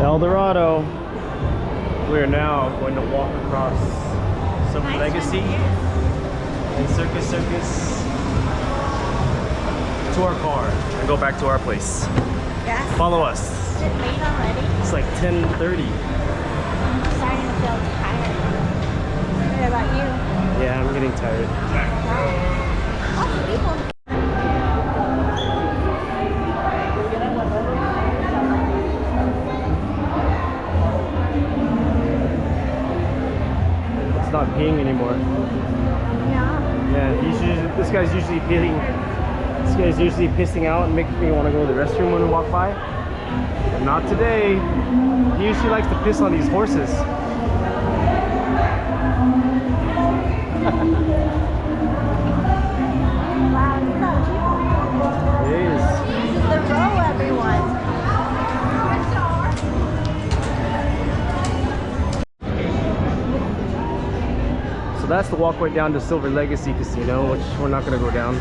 Eldorado. We are now going to walk across some Legacy and Circus Circus to our car and go back to our place. Yes. Follow us. Is it late already? It's like 10:30. I'm starting to feel tired. What about you? Yeah, I'm getting tired. Lots of people. It's not peeing anymore. Yeah. Yeah, this guy's usually peeing. This guy's usually pissing out and making me want to go to the restroom when we walk by. But not today. He usually likes to piss on these horses. Wow, it's so It is. This is the row, everyone. So that's the walkway down to Silver Legacy Casino, which we're not gonna go down.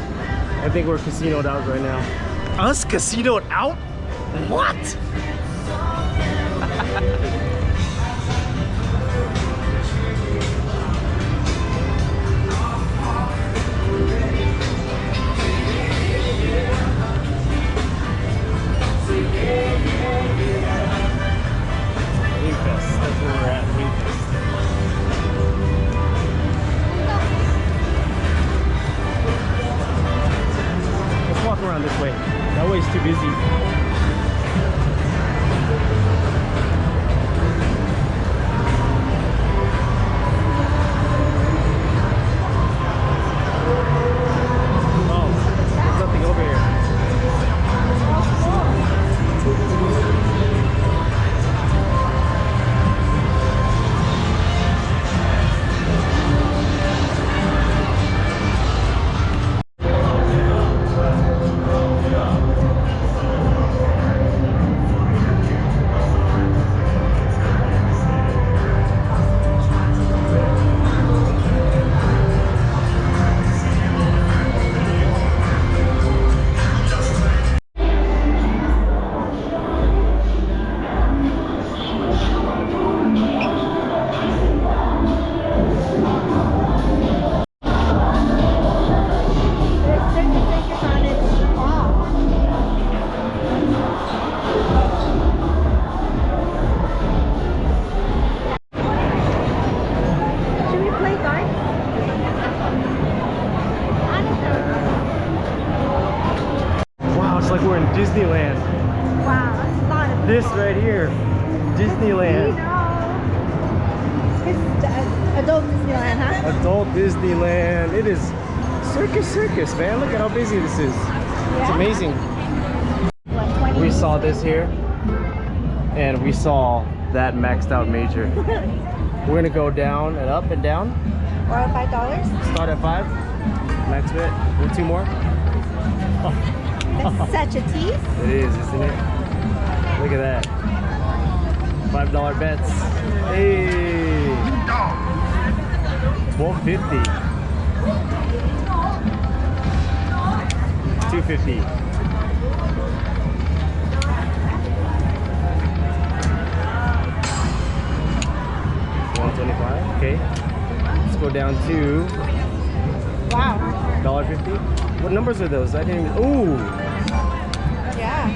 I think we're casinoed out right now. Us casinoed out? What? That's where we're at. Let's walk around this way. That way's too busy. Oh, there's nothing over here. Like we're in Disneyland. Wow, that's a lot of This right here, Disneyland. It's adult Disneyland, huh? Adult Disneyland. It is Circus Circus, man. Look at how busy this is. It's amazing. We saw this here, and we saw that maxed out major. We're gonna go down and up and down. Or $5? Start at 5. Max bet. And 2 more. Oh. That's such a tease. It is, isn't it? Look at that. $5 bets. Hey. $12.50. $2.50. $125. Okay. Let's go down to Wow. $1.50. What numbers are those? I didn't even. Ooh. Yeah.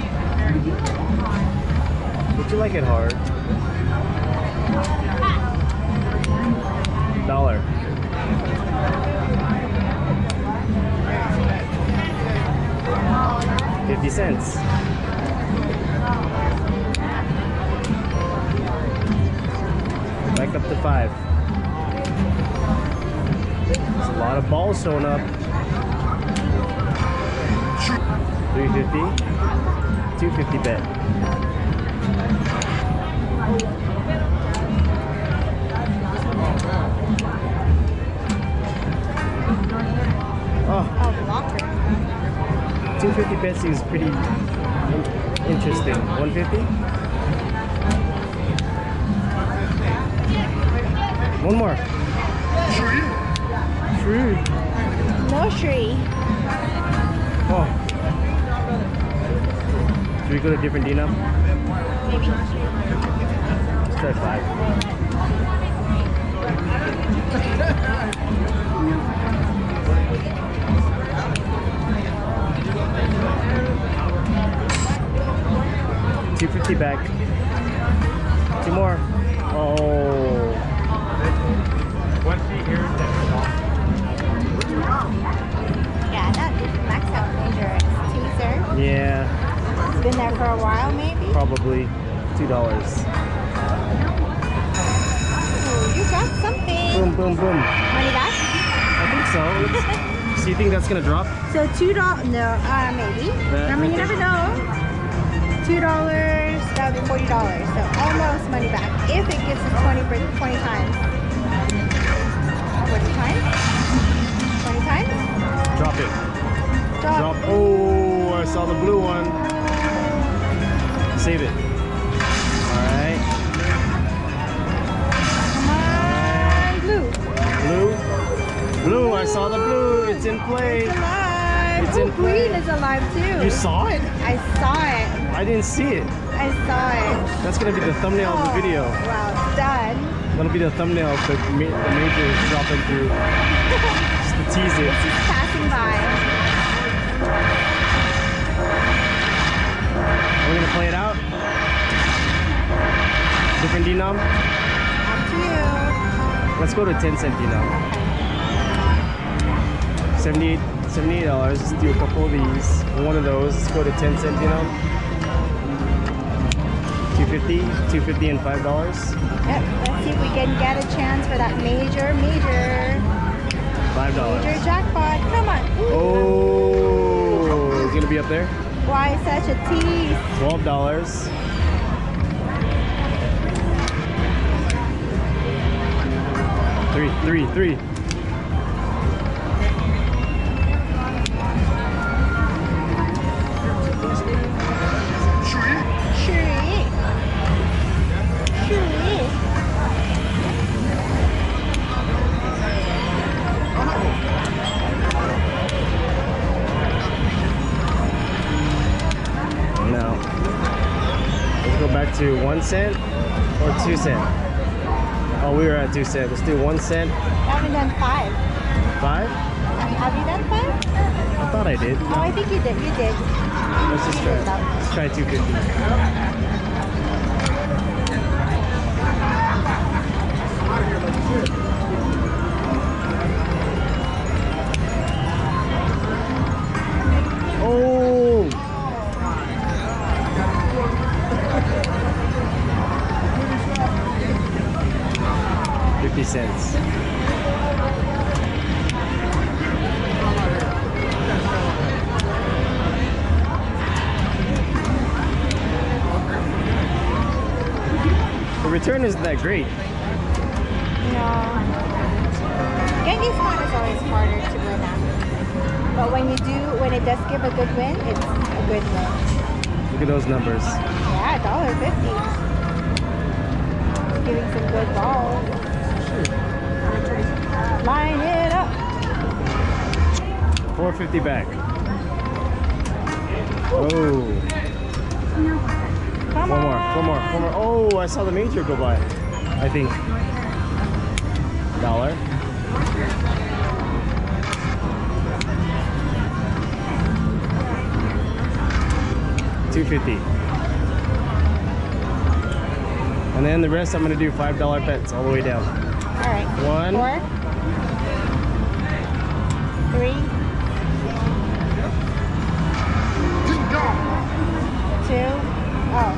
Would you like it hard? $1. $0.50. Back up to 5. There's a lot of balls showing up. $3.50. $2.50 bet. Oh, $2.50 bet seems pretty interesting. $1.50. One more. True. No tree. Oh. Should we go to a different D now? Maybe. Let's try 5. $2.50 back. 2 more. Oh. Yeah, that max out major teaser. Yeah, It's been there for a while, maybe. probably $2. Ooh, you got something. Boom, boom, boom. Money back? I think so. So you think that's gonna drop? So $2, no, maybe. That I mean, you right never know. $2, that would be $40. So almost money back. If it gives us 20 times. 40 times? 20 times? Drop it. Drop. Drop. Oh, I saw the blue one. Save it. All right. Come on, blue. Blue. Blue. I saw the blue. It's in play. It's alive. It's Oh, in play. green is alive too. You saw it? I saw it. I didn't see it. I saw it. That's gonna be the thumbnail of the video. Wow, it's done. That'll be the thumbnail of the major is dropping through. Just to tease it. Just passing by. Are we gonna play it out? Different denom? Up to you. Let's go to 10-cent denom. $78. Let's do a couple of these. One of those. Let's go to 10-cent denom. $2.50, $2.50 and $5. Yep, let's see if we can get a chance for that major $5. jackpot. Come on. Oh, it's gonna be up there. Why such a tease? $12. Three. Now, let's go back to 1 cent or 2 cent. Oh, we were at 2 cent. Let's do 1 cent. I haven't done 5. 5? Have you done 5? I thought I did. Oh, I think you did. You did. Let's just try. Let's try 250. Oh! 50 cents. The return isn't that great. No. Getting spot is always harder to win at. But when it does give a good win, it's a good win. Look at those numbers. Yeah, $1.50. Giving some good balls. Line it up. $4.50 back. Oh. Come One on. more. Oh, I saw the major go by. I think. $1. $2.50. And then the rest I'm gonna do $5 bets all the way down. All right. 1, 4, 3, 2. Oh,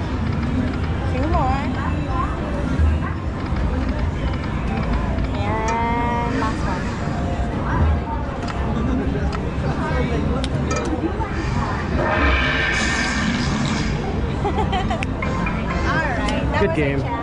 2 more. And last one. All right. That Good was a game. chance.